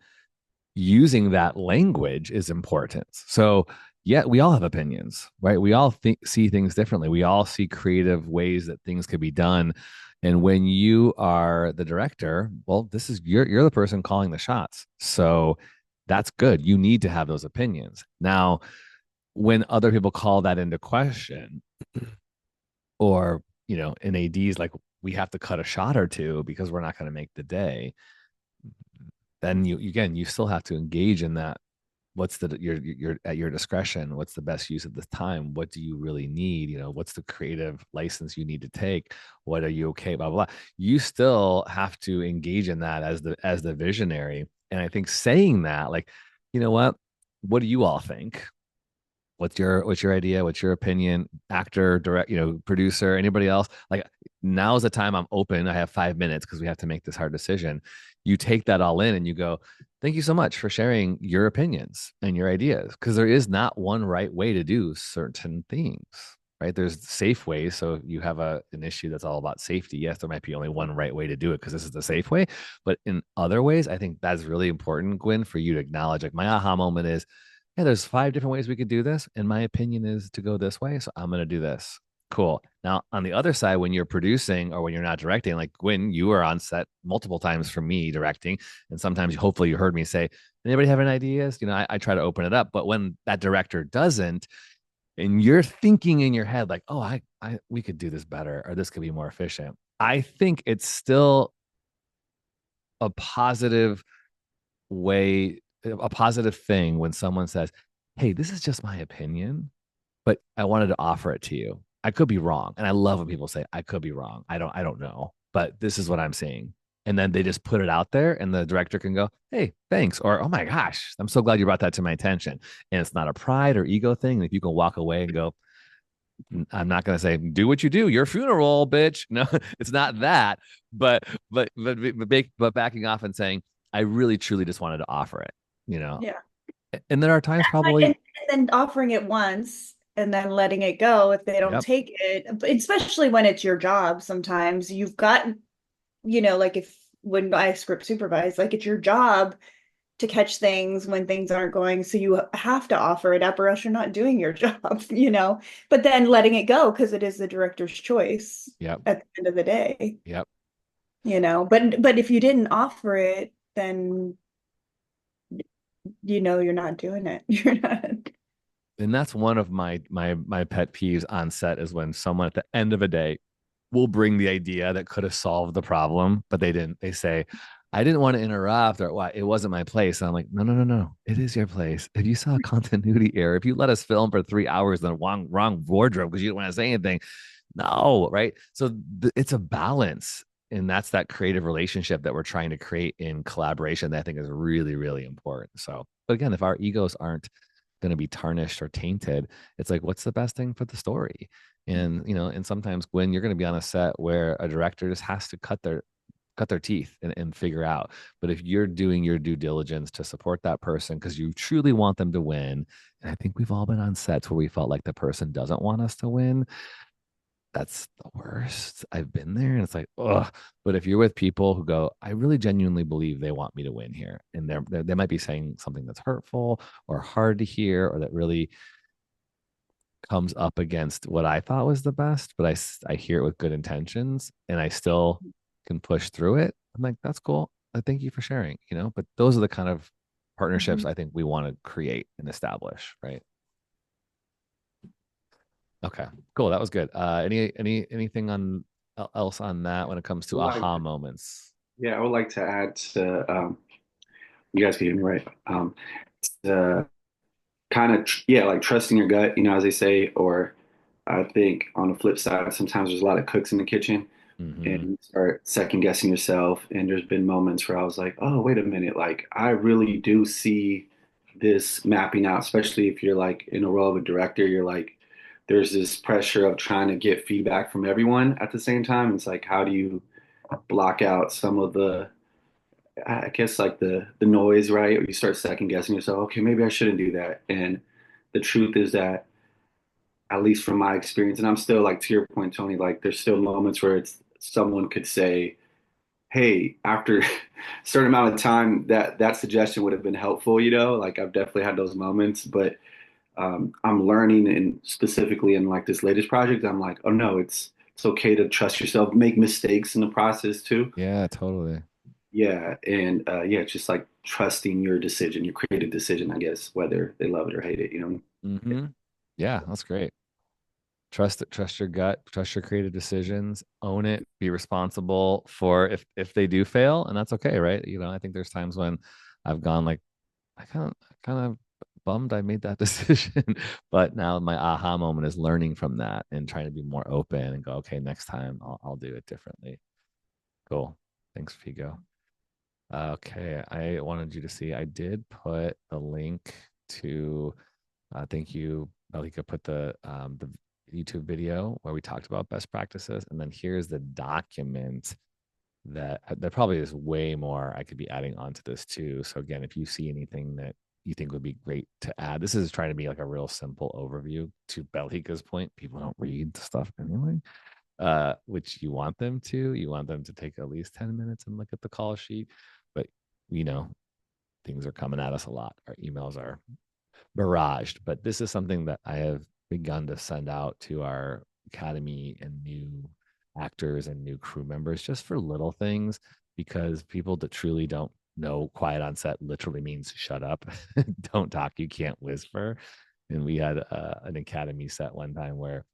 using that language is important. So, yeah, we all have opinions, right? We all see things differently. We all see creative ways that things could be done. And when you are the director, well, this is you're the person calling the shots. So that's good. You need to have those opinions. Now, when other people call that into question, or in ADs, like, we have to cut a shot or two because we're not going to make the day, then you still have to engage in that. What's your at your discretion? What's the best use of this time? What do you really need? What's the creative license you need to take? What are you okay? Blah blah blah. You still have to engage in that as the visionary. And I think saying that, like, what do you all think? What's your idea? What's your opinion? Actor, direct, producer, anybody else? Like, now's the time. I'm open. I have 5 minutes because we have to make this hard decision. You take that all in and you go, thank you so much for sharing your opinions and your ideas. Because there is not one right way to do certain things, right? There's safe ways. So you have an issue that's all about safety. Yes, there might be only one right way to do it because this is the safe way. But in other ways, I think that's really important, Gwen, for you to acknowledge. Like, my aha moment is, yeah, there's 5 different ways we could do this. And my opinion is to go this way. So I'm going to do this. Cool. Now, on the other side, when you're producing or when you're not directing, like Gwen, you were on set multiple times for me directing. And sometimes, hopefully, you heard me say, anybody have any ideas? I try to open it up. But when that director doesn't, and you're thinking in your head, like, oh, we could do this better, or this could be more efficient. I think it's still a positive way, a positive thing when someone says, hey, this is just my opinion, but I wanted to offer it to you. I could be wrong. And I love when people say, I could be wrong. I don't know, but this is what I'm seeing. and then they just put it out there and the director can go, hey, thanks, or oh my gosh, I'm so glad you brought that to my attention. And it's not a pride or ego thing. If you can walk away and go, I'm not going to say do what you do, your funeral, bitch. No, it's not that. But backing off and saying, I really truly just wanted to offer it, you know.
Yeah.
And there are times probably,
and then offering it once and then letting it go if they don't
yep,
take it, especially when it's your job. Sometimes you've got, like if when I script supervise, like it's your job to catch things when things aren't going. So you have to offer it up or else you're not doing your job. But then letting it go because it is the director's choice
yep,
at the end of the day,
yep.
But if you didn't offer it, then you're not doing it. You're not.
And that's one of my pet peeves on set is when someone at the end of a day will bring the idea that could have solved the problem, but they didn't. They say, I didn't want to interrupt, or what, it wasn't my place. And I'm like, no, no, no, no. It is your place. If you saw a continuity error, if you let us film for 3 hours in the wrong wardrobe because you don't want to say anything, no, right? So it's a balance. And that's that creative relationship that we're trying to create in collaboration that I think is really, really important. So, but again, if our egos aren't going to be tarnished or tainted, it's like, what's the best thing for the story? And and sometimes when you're going to be on a set where a director just has to cut their teeth and figure out. But if you're doing your due diligence to support that person because you truly want them to win, and I think we've all been on sets where we felt like the person doesn't want us to win, that's the worst. I've been there and it's like, ugh. But if you're with people who go, I really genuinely believe they want me to win here, and they might be saying something that's hurtful or hard to hear or that really comes up against what I thought was the best, but I hear it with good intentions and I still can push through it. I'm like, that's cool. Thank you for sharing. But those are the kind of partnerships
Mhm.
I think we want to create and establish, right? Okay, cool. That was good. Anything on else on that when it comes to
Like,
aha moments?
yeah, I would like to add to, you guys can hear me right. To kind of, yeah, like trusting your gut, as they say, or I think on the flip side, sometimes there's a lot of cooks in the kitchen and
Mm-hmm.
you start second guessing yourself. And there's been moments where I was like, oh, wait a minute, like I really do see this mapping out, especially if you're like in a role of a director, you're like, there's this pressure of trying to get feedback from everyone at the same time. It's like, how do you block out some of the, I guess like the noise, right? Or you start second guessing yourself. Okay, maybe I shouldn't do that. And the truth is that, at least from my experience, and I'm still like to your point, Tony, like there's still moments where it's someone could say, "Hey, after a certain amount of time, that suggestion would have been helpful." Like I've definitely had those moments, but I'm learning, and specifically in like this latest project, I'm like, oh no, it's okay to trust yourself, make mistakes in the process too.
Yeah, totally.
Yeah, and yeah, just like trusting your decision, your creative decision, I guess, whether they love it or hate it.
Mm-hmm. Yeah, that's great. Trust it, trust your gut, trust your creative decisions, own it, be responsible for if they do fail, and that's okay, right? I think there's times when I've gone like, I kind of bummed I made that decision. But now my aha moment is learning from that and trying to be more open and go, okay, next time I'll do it differently. Cool. Thanks, Figo. Okay, I wanted you to see I did put the link to thank you, Malika, put the YouTube video where we talked about best practices, and then here's the document that there probably is way more I could be adding onto this too. So again, if you see anything that you think would be great to add, this is trying to be like a real simple overview. To Belhika's point, people don't read stuff anyway, which you want them to. You want them to take at least 10 minutes and look at the call sheet, but you know things are coming at us a lot. Our emails are barraged, but this is something that I have begun to send out to our academy and new actors and new crew members just for little things, because people that truly don't know quiet on set literally means shut up, don't talk, you can't whisper. And we had an academy set one time where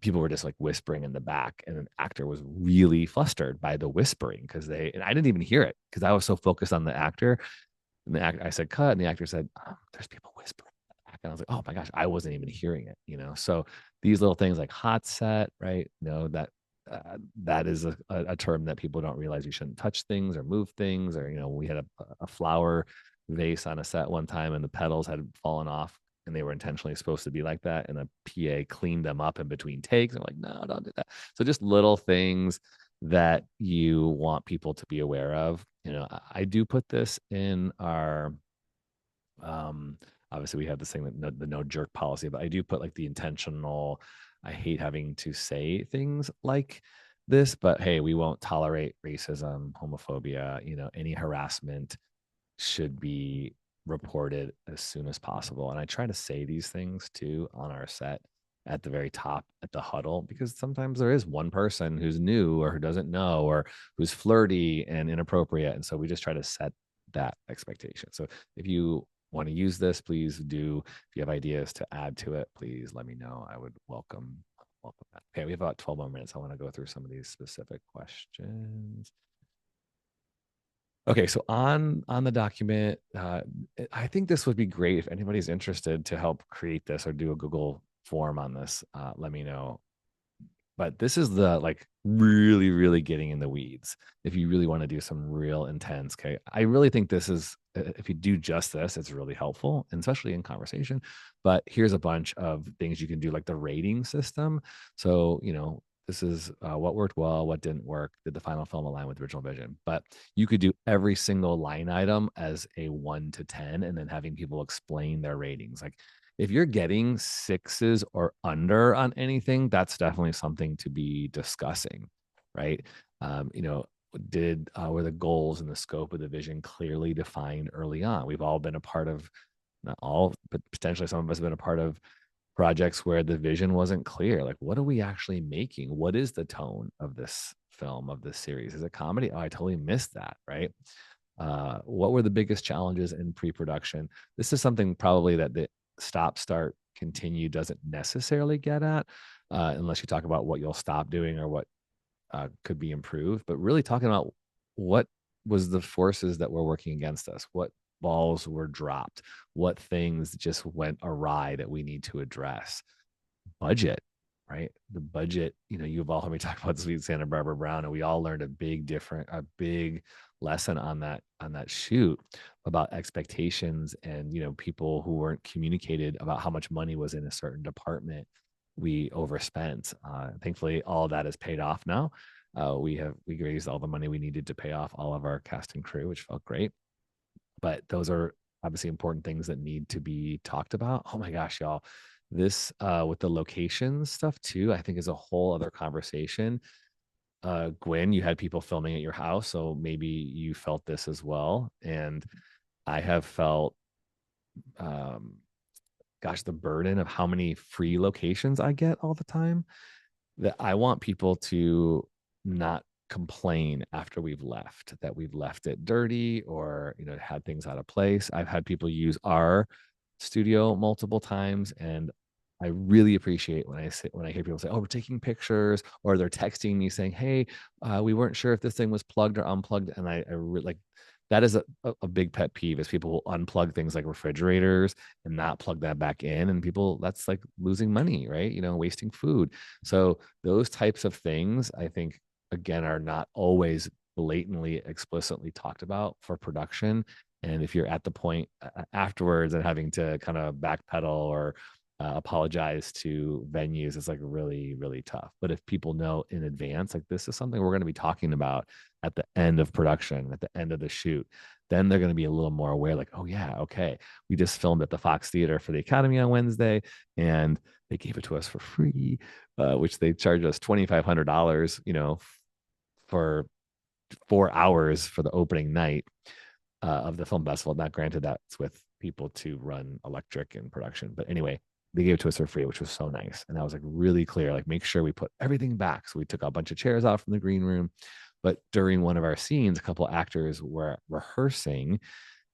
people were just like whispering in the back, and an actor was really flustered by the whispering and I didn't even hear it because I was so focused on the actor. And I said, cut. And the actor said, oh, there's people whispering. And I was like, oh my gosh, I wasn't even hearing it. So these little things like hot set, right? That that is a term that people don't realize you shouldn't touch things or move things. Or, we had a flower vase on a set one time and the petals had fallen off and they were intentionally supposed to be like that. And the PA cleaned them up in between takes. I'm like, no, don't do that. So just little things that you want people to be aware of. I do put this in our, um, obviously we have this thing that the no jerk policy, but I do put like the intentional, I hate having to say things like this, but hey, we won't tolerate racism, homophobia, any harassment should be reported as soon as possible. And I try to say these things too on our set at the very top at the huddle, because sometimes there is one person who's new or who doesn't know or who's flirty and inappropriate. And so we just try to set that expectation. So if you want to use this, please do. If you have ideas to add to it, please let me know. I would welcome that. Okay, we have about 12 more minutes. I want to go through some of these specific questions. Okay, so on the document, I think this would be great if anybody's interested to help create this or do a Google form on this. Let me know. But this is the like really, really getting in the weeds. If you really want to do some real intense, okay, I really think this is, if you do just this, it's really helpful, and especially in conversation. But here's a bunch of things you can do, like the rating system. So, this is what worked well, what didn't work, did the final film align with original vision? But you could do every single line item as a 1 to 10 and then having people explain their ratings. Like if you're getting 6s or under on anything, that's definitely something to be discussing, right? Were the goals and the scope of the vision clearly defined early on? We've all been a part of, not all, but potentially some of us have been a part of projects where the vision wasn't clear. Like, what are we actually making? What is the tone of this film, of this series? Is it comedy? Oh, I totally missed that, right? What were the biggest challenges in pre-production? This is something probably that the stop, start, continue doesn't necessarily get at, unless you talk about what you'll stop doing or what could be improved. But really talking about what was the forces that were working against us, what balls were dropped, what things just went awry that we need to address. Budget, right? The budget, you've all heard me talk about Sweet Santa Barbara Brown, and we all learned a big lesson on that shoot about expectations and people who weren't communicated about how much money was in a certain department. We overspent. Thankfully, all of that is paid off now. We raised all the money we needed to pay off all of our cast and crew, which felt great. But those are obviously important things that need to be talked about. Oh my gosh, y'all. This with the location stuff too, I think is a whole other conversation. Gwen, you had people filming at your house, so maybe you felt this as well. And I have felt, the burden of how many free locations I get all the time, that I want people to not complain after we've left, that we've left it dirty or had things out of place. I've had people use our studio multiple times, and I really appreciate when I hear people say, oh, we're taking pictures, or they're texting me saying, hey, we weren't sure if this thing was plugged or unplugged. And I really like, that is a big pet peeve, is people will unplug things like refrigerators and not plug that back in. And people, that's like losing money, right? Wasting food. So those types of things, I think, again, are not always blatantly, explicitly talked about for production. And if you're at the point afterwards and having to kind of backpedal or apologize to venues, it's like really, really tough. But if people know in advance, like this is something we're going to be talking about at the end of production, at the end of the shoot, then they're going to be a little more aware, like, oh yeah, okay, we just filmed at the Fox Theater for the Academy on Wednesday, and they gave it to us for free, which they charged us $2,500, for 4 hours for the opening night of the film festival. Not granted, that's with people to run electric and production, but anyway, they gave it to us for free, which was so nice. And I was like really clear, like make sure we put everything back. So we took a bunch of chairs out from the green room. But during one of our scenes, a couple of actors were rehearsing.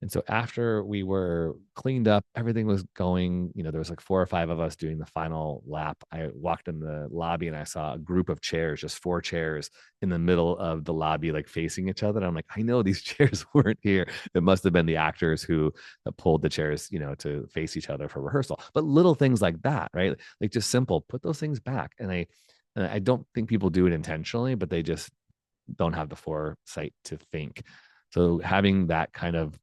And so after we were cleaned up, everything was going, there was like 4 or 5 of us doing the final lap. I walked in the lobby and I saw a group of chairs, just 4 chairs in the middle of the lobby, like facing each other. And I'm like, I know these chairs weren't here. It must have been the actors who pulled the chairs, to face each other for rehearsal. But little things like that, right? Like just simple, put those things back. And And I don't think people do it intentionally, but they just don't have the foresight to think. So having that kind of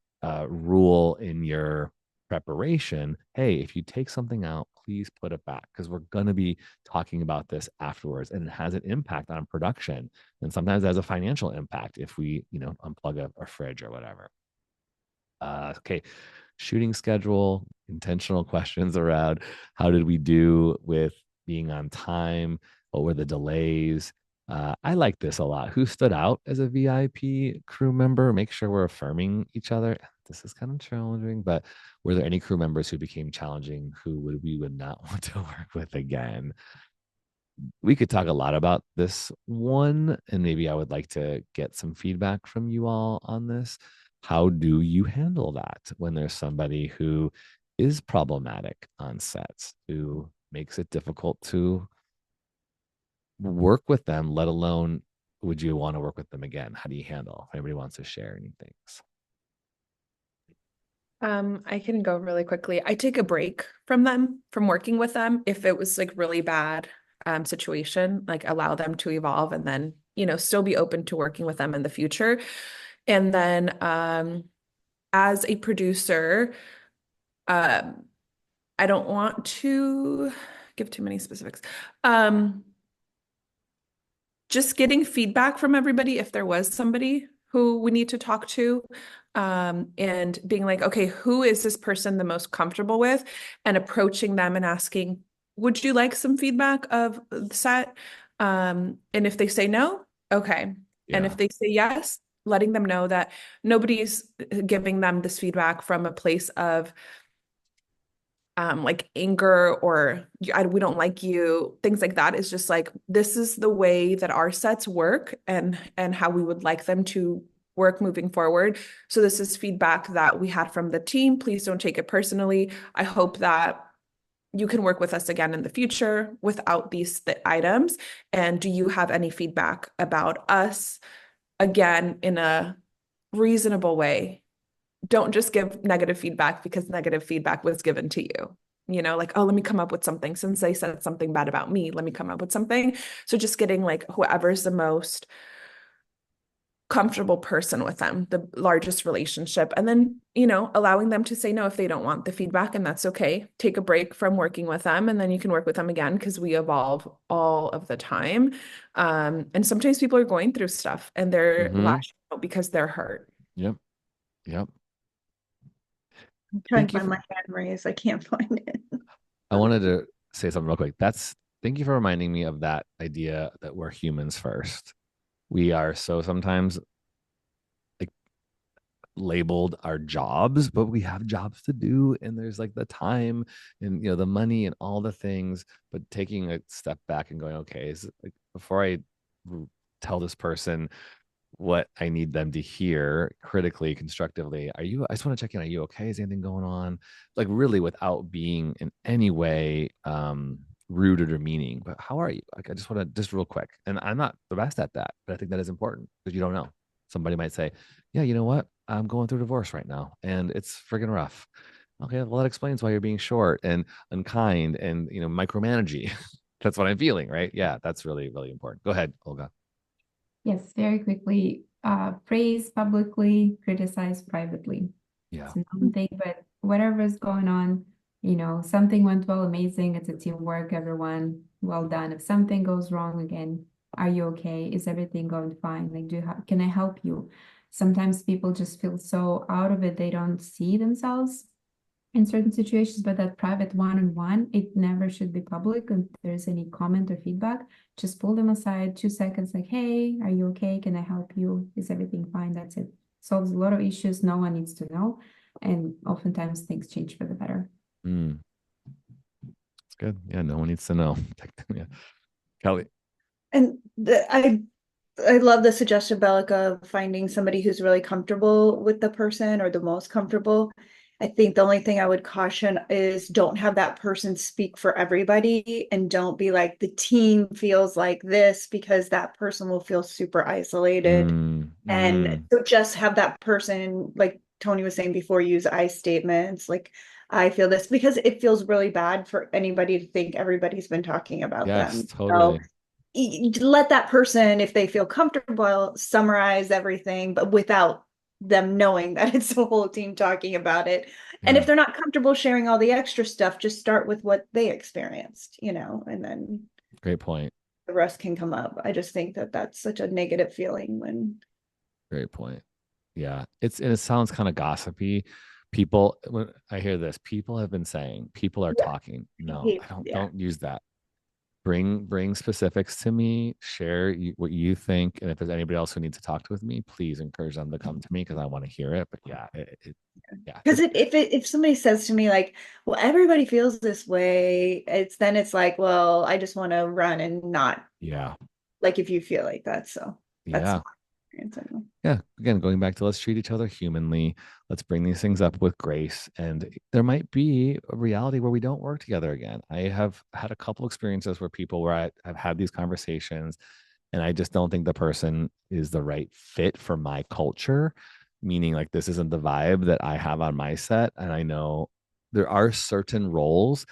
rule in your preparation, hey, if you take something out, please put it back because we're going to be talking about this afterwards, and it has an impact on production, and sometimes it has a financial impact if we, unplug a fridge or whatever. Okay, shooting schedule, intentional questions around how did we do with being on time? What were the delays? I like this a lot. Who stood out as a VIP crew member? Make sure we're affirming each other. This is kind of challenging, but were there any crew members who became challenging who we would not want to work with again? We could talk a lot about this one, and maybe I would like to get some feedback from you all on this. How do you handle that when there's somebody who is problematic on sets, who makes it difficult to work with them, let alone would you want to work with them again? How do you handle? If anybody wants to share anything.
I can go really quickly. I take a break from them, from working with them. If it was like really bad situation, like allow them to evolve and then, still be open to working with them in the future. And then as a producer, I don't want to give too many specifics. Just getting feedback from everybody if there was somebody who we need to talk to, and being like, okay, who is this person the most comfortable with, and approaching them and asking, would you like some feedback of the set? And if they say no, okay. And if they say yes, letting them know that nobody's giving them this feedback from a place of like anger or we don't like you, things like that. Is just like, this is the way that our sets work and how we would like them to work moving forward. So this is feedback that we had from the team. Please don't take it personally. I hope that you can work with us again in the future without these items. And do you have any feedback about us, again, in a reasonable way? Don't just give negative feedback because negative feedback was given to you. Like, oh, let me come up with something. Since they said something bad about me, let me come up with something. So just getting like whoever's the most comfortable person with them, the largest relationship, and then, allowing them to say no if they don't want the feedback, and that's okay. Take a break from working with them, and then you can work with them again because we evolve all of the time. And sometimes people are going through stuff and they're lashing out because they're hurt.
Yep.
I'm trying to find my hand raised. I can't find it.
I wanted to say something real quick. Thank you for reminding me of that idea that we're humans first. We are so sometimes like labeled our jobs, but we have jobs to do, and there's like the time and the money and all the things. But taking a step back and going, okay, is it, like, before I tell this person what I need them to hear critically, constructively, I just want to check in. Are you okay? Is anything going on? Like, really, without being in any way rude or demeaning, but how are you? Like, I just want to, just real quick. And I'm not the best at that, but I think that is important because you don't know. Somebody might say, yeah, you know what? I'm going through divorce right now and it's friggin' rough. Okay, well, that explains why you're being short and unkind and micromanaging. That's what I'm feeling, right? Yeah, that's really, really important. Go ahead, Olga.
Yes, very quickly. Praise publicly, criticize privately.
Yeah.
It's another thing, but whatever is going on, something went well, amazing. It's a teamwork, everyone, well done. If something goes wrong again, are you okay? Is everything going fine? Like, can I help you? Sometimes people just feel so out of it, they don't see themselves in certain situations, but that private one-on-one, it never should be public. If there's any comment or feedback, just pull them aside, 2 seconds, like, hey, are you okay? Can I help you? Is everything fine? That's it. Solves a lot of issues no one needs to know. And oftentimes things change for the better.
That's good. Yeah, no one needs to know. Yeah. Kelly.
And I love the suggestion, Bellica, of finding somebody who's really comfortable with the person or the most comfortable. I think the only thing I would caution is don't have that person speak for everybody, and don't be like, the team feels like this, because that person will feel super isolated. And so just have that person, like Tony was saying before, use I statements, like, I feel this, because it feels really bad for anybody to think everybody's been talking about them.
Totally.
let that person, if they feel comfortable, summarize everything, but without them knowing that it's the whole team talking about it. And if they're not comfortable sharing all the extra stuff, just start with what they experienced, and then
Great point.
the rest can come up. I just think that that's such a negative feeling when.
Great point. Yeah. And it sounds kind of gossipy. People, when I hear this, people have been saying, people are
Yeah.
talking. No,
Yeah.
don't use that. Bring specifics to me, share what you think. And if there's anybody else who needs to talk with me, please encourage them to come to me because I want to hear it. But yeah, yeah.
Because if somebody says to me like, well, everybody feels this way, it's like, well, I just want to run and not
Yeah.
like if you feel like that. So that's
Yeah.
my experience anyway.
Yeah. Again, going back to let's treat each other humanly. Let's bring these things up with grace. And there might be a reality where we don't work together again. I have had a couple experiences where I've had these conversations and I just don't think the person is the right fit for my culture, meaning like this isn't the vibe that I have on my set. And I know there are certain roles,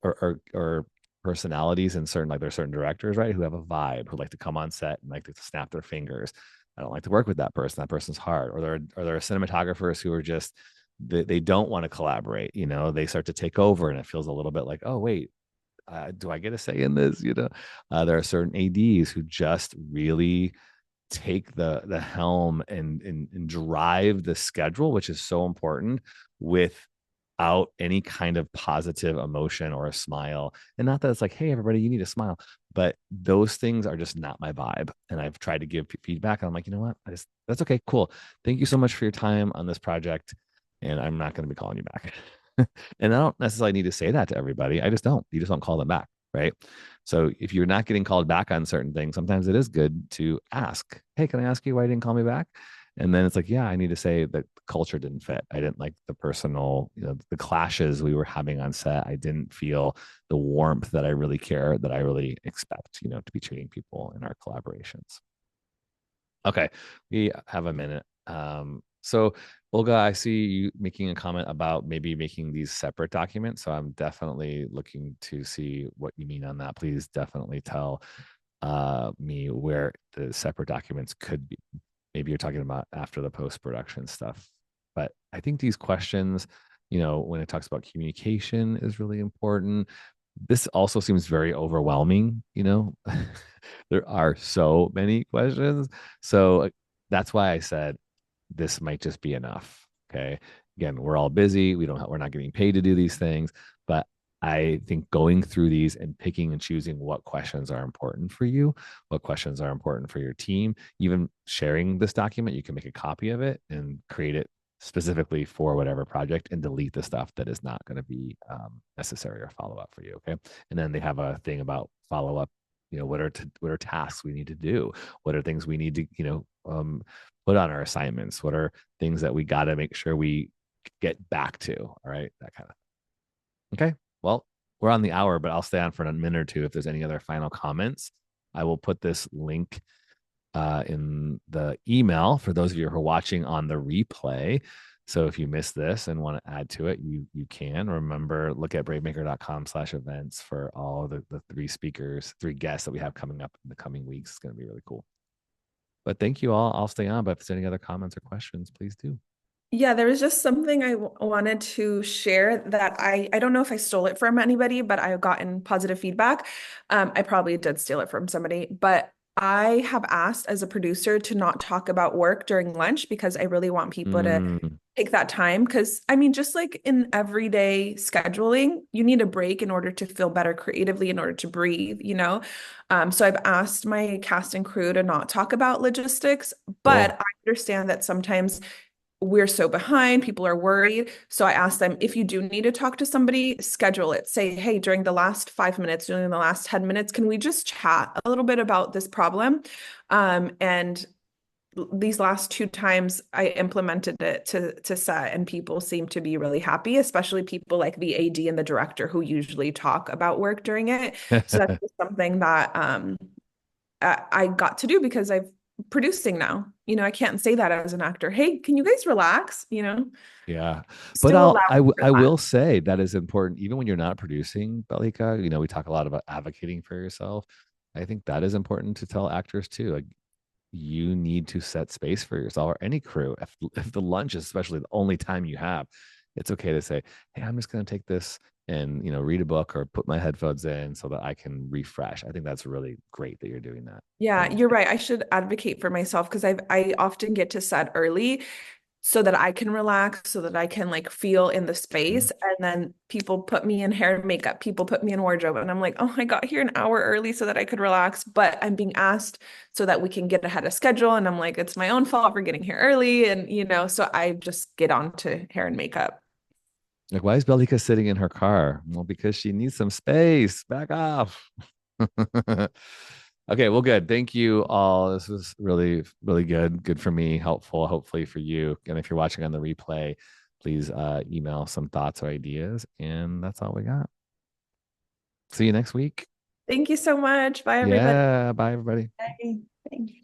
or personalities in certain, like there's certain directors, right, who have a vibe, who like to come on set and like to snap their fingers. I don't like to work with that person. That person's hard. Or there are cinematographers who are just they don't want to collaborate. They start to take over, and it feels a little bit like, oh wait, do I get a say in this? There are certain ads who just really take the helm and drive the schedule, which is so important, without any kind of positive emotion or a smile. And not that it's like, hey everybody, you need a smile, but those things are just not my vibe. And I've tried to give feedback and I'm like, you know what, that's okay, cool, thank you so much for your time on this project, and I'm not going to be calling you back. And I don't necessarily need to say that to everybody. You just don't call them back, right? So if you're not getting called back on certain things, sometimes it is good to ask, hey, can I ask you why you didn't call me back? And then it's like, yeah, I need to say that the culture didn't fit. I didn't like the personal, the clashes we were having on set. I didn't feel the warmth that I really care, that I really expect, to be treating people in our collaborations. Okay, we have a minute. So Olga, I see you making a comment about maybe making these separate documents. So I'm definitely looking to see what you mean on that. Please definitely tell me where the separate documents could be. Maybe you're talking about after the post-production stuff. But I think these questions, when it talks about communication is really important. This also seems very overwhelming, there are so many questions. So that's why I said this might just be enough. Okay. Again, we're all busy. We're not getting paid to do these things, but I think going through these and picking and choosing what questions are important for you, what questions are important for your team, even sharing this document, you can make a copy of it and create it specifically for whatever project and delete the stuff that is not going to be necessary or follow up for you. Okay. And then they have a thing about follow up. What are tasks we need to do? What are things we need to, put on our assignments? What are things that we got to make sure we get back to? All right. That kind of thing. Okay. Well, we're on the hour, but I'll stay on for a minute or two if there's any other final comments. I will put this link in the email for those of you who are watching on the replay. So if you missed this and want to add to it, you can. Remember, look at bravemaker.com/events for all the three guests that we have coming up in the coming weeks. It's going to be really cool. But thank you all. I'll stay on, but if there's any other comments or questions, please do.
Yeah, there was just something I wanted to share that I don't know if I stole it from anybody, but I've gotten positive feedback. I probably did steal it from somebody, but I have asked as a producer to not talk about work during lunch because I really want people to take that time. Because I mean, just like in everyday scheduling, you need a break in order to feel better creatively, in order to breathe. So I've asked my cast and crew to not talk about logistics, but I understand that sometimes we're so behind, people are worried. So I asked them, if you do need to talk to somebody, schedule it. Say, hey, during the last 5 minutes, during the last 10 minutes, can we just chat a little bit about this problem? And these last 2 times I implemented it to set, and people seem to be really happy, especially people like the AD and the director who usually talk about work during it. So that's just something that I got to do because I've producing now. You know, I can't say that as an actor. Hey, can you guys relax? You know,
Yeah. But
still allow for
I
that.
will say that is important even when you're not producing, Balika. You know, we talk a lot about advocating for yourself. I think that is important to tell actors too. Like, you need to set space for yourself or any crew. If the lunch is especially the only time you have, it's okay to say, hey, I'm just going to take this and, you know, read a book or put my headphones in so that I can refresh. I think that's really great that you're doing that.
Yeah, you're right. I should advocate for myself because I often get to set early so that I can relax, so that I can like feel in the
Mhm.
space. And then people put me in hair and makeup, people put me in wardrobe. And I'm like, oh, I got here an hour early so that I could relax, but I'm being asked so that we can get ahead of schedule. And I'm like, it's my own fault for getting here early. And, you know, so I just get on to hair and makeup.
Like, why is Belika sitting in her car? Well, because she needs some space. Back off. Okay, well, good. Thank you all. This was really, really good. Good for me, helpful, hopefully for you. And if you're watching on the replay, please email some thoughts or ideas. And that's all we got. See you next week.
Thank you so much. Bye, everybody.
Yeah, bye, everybody.
Bye. Thank you.